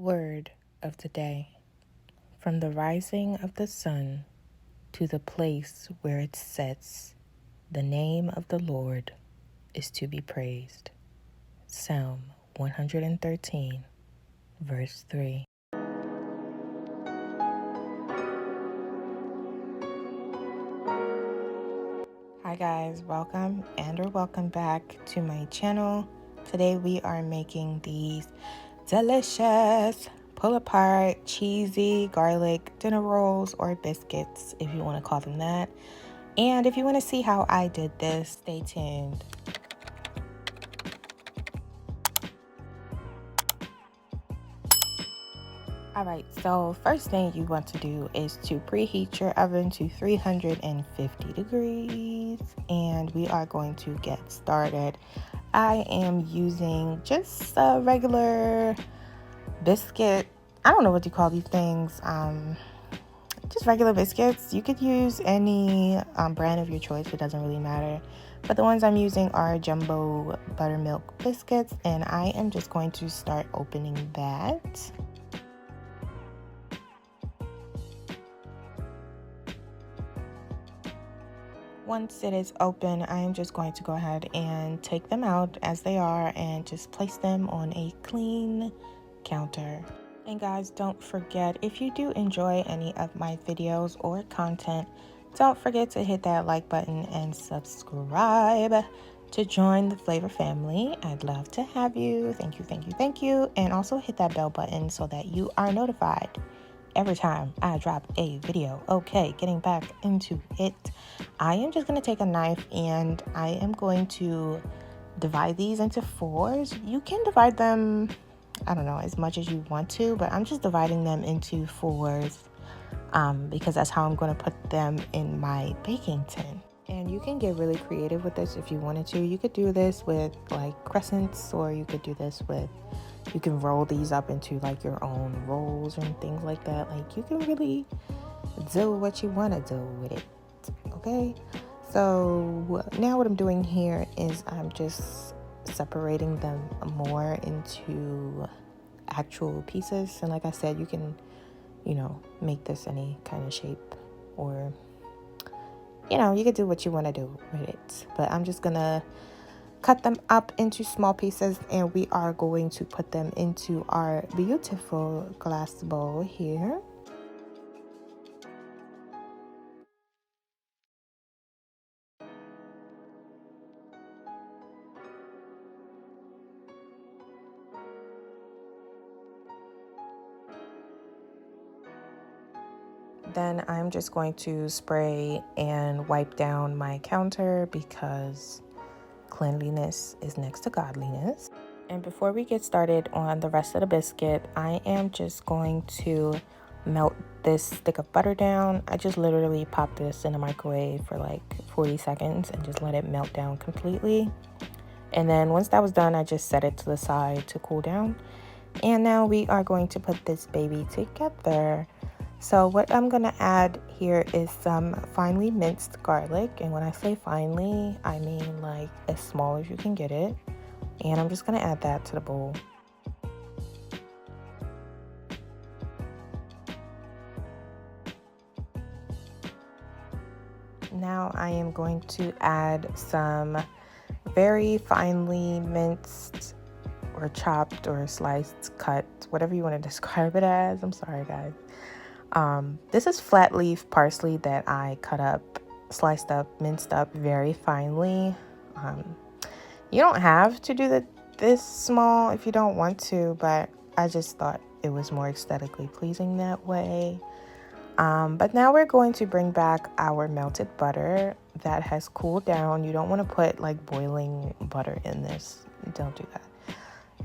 Word of the day. From the rising of the sun to the place where it sets, the name of the Lord is to be praised. Psalm 113, verse 3. Hi guys, welcome or welcome back to my channel. Today we are making these delicious pull apart cheesy garlic dinner rolls, or biscuits if you want to call them that. And if you want to see how I did this, stay tuned. Alright, so first thing you want to do is to preheat your oven to 350 degrees, and we are going to get started. I am using just a regular biscuit. I don't know what you call these things. Just regular biscuits. You could use any brand of your choice. It doesn't really matter. But the ones I'm using are jumbo buttermilk biscuits, and I am just going to start opening that. Once it is open, I am just going to go ahead and take them out as they are and just place them on a clean counter. And guys, don't forget, if you do enjoy any of my videos or content, don't forget to hit that like button and subscribe to join the Flavor family. I'd love to have you. Thank you, thank you, thank you. And also hit that bell button so that you are notified every time I drop a video. Okay, getting back into it. I am just going to take a knife and I am going to divide these into fours. You can divide them, I don't know, as much as you want to, but I'm just dividing them into fours because that's how I'm going to put them in my baking tin. And you can get really creative with this if you wanted to. You could do this with like crescents, or you could do this with, you can roll these up into like your own rolls and things like that. Like, you can really do what you want to do with it. Okay, so now what I'm doing here is I'm just separating them more into actual pieces. And like I said, you can, make this any kind of shape, or you could do what you want to do with it. But I'm just gonna cut them up into small pieces, and we are going to put them into our beautiful glass bowl here. Then I'm just going to spray and wipe down my counter because cleanliness is next to godliness. And before we get started on the rest of the biscuit, I am just going to melt this stick of butter down. I just literally popped this in the microwave for like 40 seconds and just let it melt down completely. And then once that was done, I just set it to the side to cool down. And now we are going to put this baby together. So what I'm going to add here is some finely minced garlic. And when I say finely, I mean like as small as you can get it. And I'm just going to add that to the bowl. Now I am going to add some very finely minced or chopped or sliced, cut, whatever you want to describe it as. I'm sorry, guys. This is flat leaf parsley that I cut up, sliced up, minced up very finely. You don't have to do this small if you don't want to, but I just thought it was more aesthetically pleasing that way. But now we're going to bring back our melted butter that has cooled down. You don't want to put like boiling butter in this. Don't do that.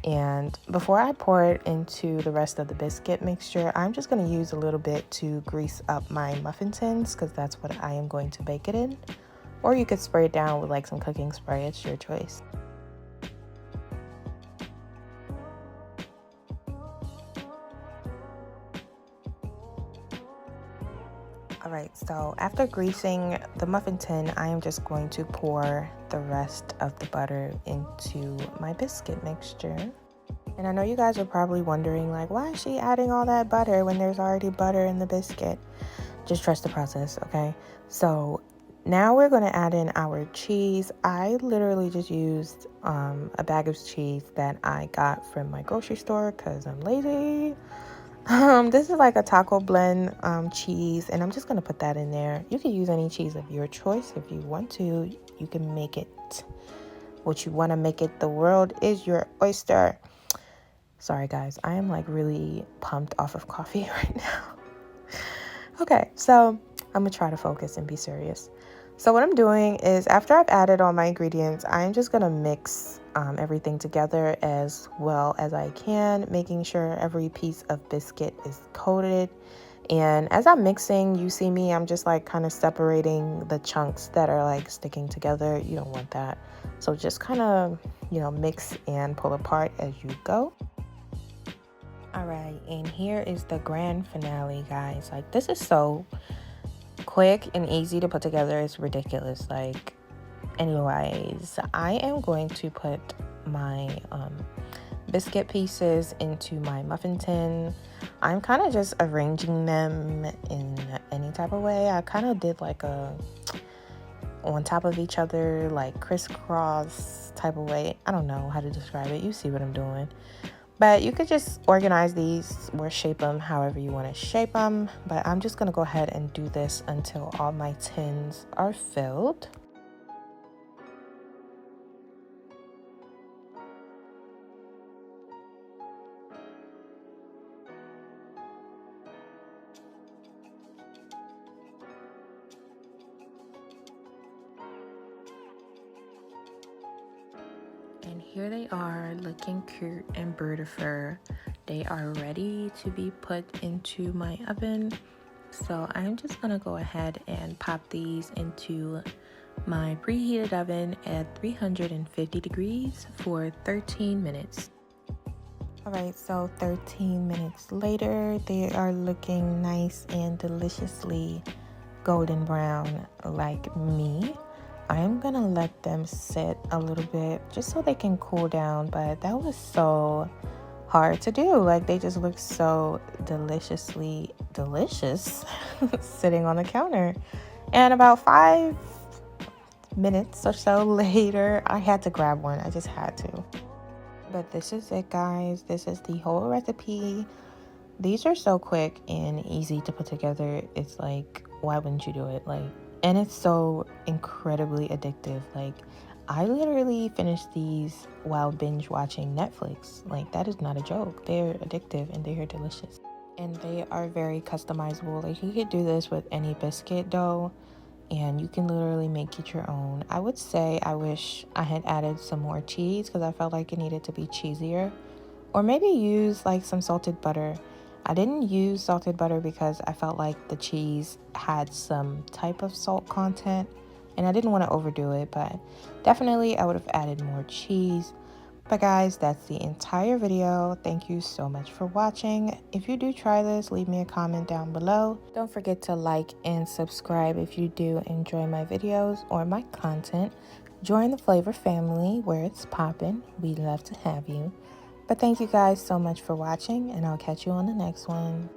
And before I pour it into the rest of the biscuit mixture, I'm just going to use a little bit to grease up my muffin tins because that's what I am going to bake it in. Or you could spray it down with like some cooking spray. It's your choice. Alright, so after greasing the muffin tin, I am just going to pour the rest of the butter into my biscuit mixture. And I know you guys are probably wondering, like, why is she adding all that butter when there's already butter in the biscuit? Just trust the process, okay? So now we're going to add in our cheese. I literally just used a bag of cheese that I got from my grocery store because I'm lazy. This is like a taco blend cheese, and I'm just going to put that in there. You can use any cheese of your choice if you want to. You can make it what you want to make it. The world is your oyster. Sorry, guys. I am like really pumped off of coffee right now. Okay, so I'm gonna try to focus and be serious. So what I'm doing is after I've added all my ingredients, I'm just gonna mix everything together as well as I can, making sure every piece of biscuit is coated. And as I'm mixing, you see me, I'm just like kind of separating the chunks that are like sticking together. You don't want that. So just kind of, mix and pull apart as you go. All right, and here is the grand finale, guys. Like, this is so quick and easy to put together. It's ridiculous. Like, anyways, I am going to put my biscuit pieces into my muffin tin. I'm kind of just arranging them in any type of way. I kind of did like a on top of each other, like crisscross type of way. I don't know how to describe it. You see what I'm doing. But you could just organize these or shape them however you want to shape them. But I'm just going to go ahead and do this until all my tins are filled. And here they are, looking cute and beautiful. They are ready to be put into my oven. So I'm just gonna go ahead and pop these into my preheated oven at 350 degrees for 13 minutes. All right, so 13 minutes later, they are looking nice and deliciously golden brown like me. I am gonna let them sit a little bit just so they can cool down, but that was so hard to do. Like, they just look so deliciously delicious sitting on the counter. And about 5 minutes or so later, I had to grab one. I just had to. But this is it, guys. This is the whole recipe. These are so quick and easy to put together. It's like, why wouldn't you do it? And it's so incredibly addictive. Like, I literally finished these while binge watching Netflix. Like, that is not a joke. They're addictive and they are delicious. And they are very customizable. Like, you could do this with any biscuit dough and you can literally make it your own. I would say I wish I had added some more cheese because I felt like it needed to be cheesier. Or maybe use like some salted butter. I didn't use salted butter because I felt like the cheese had some type of salt content and I didn't want to overdo it, but definitely I would have added more cheese. But guys, that's the entire video. Thank you so much for watching. If you do try this, leave me a comment down below. Don't forget to like and subscribe if you do enjoy my videos or my content. Join the Flavor family where it's poppin'. We'd love to have you. But thank you guys so much for watching, and I'll catch you on the next one.